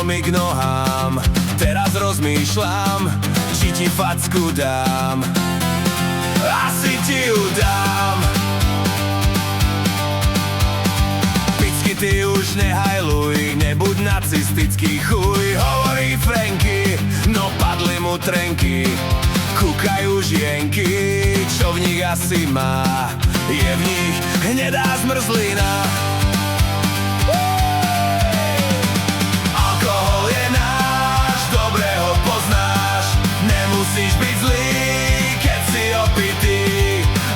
mi k nohám. Teraz rozmýšľam, či ti facku dám. Asi ti ju dám. Pičky, ty už nehajluj, nebuď nacistický chuj. Hovorí Franky, no padli mu trenky. Kúkajú žienky, čo v nich asi má. Je v nich hnedá zmrzlina. Alkohol je náš, dobre ho poznáš. Nemusíš byť zlý, keď si opitý.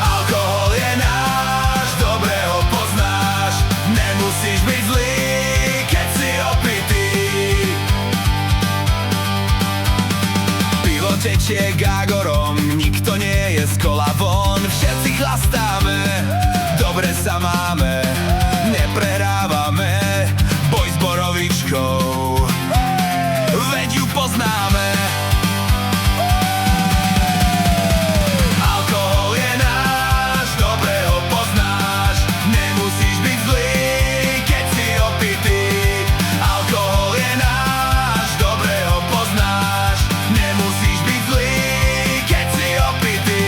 Alkohol je náš, dobre ho poznáš. Nemusíš byť zlý, keď si opitý. Pivo tečie gágorom, nikto nie je z kola von. Všetci chlastáme, dobre sa máme, neprehrávame. Boj s borovičkou, veď ju poznáme. Alkohol je náš, dobre ho poznáš. Nemusíš byť zlý, keď si opitý. Alkohol je náš, dobre ho poznáš. Nemusíš byť zlý, keď si opitý.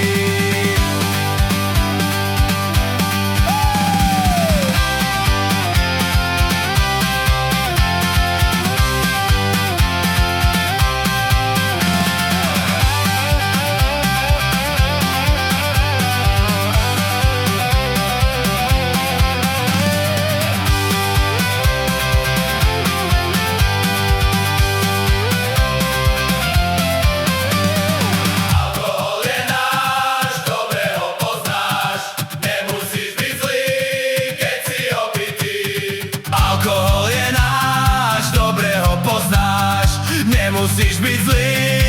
Alkohol je náš, dobre ho poznáš. Nemusíš byť zlý,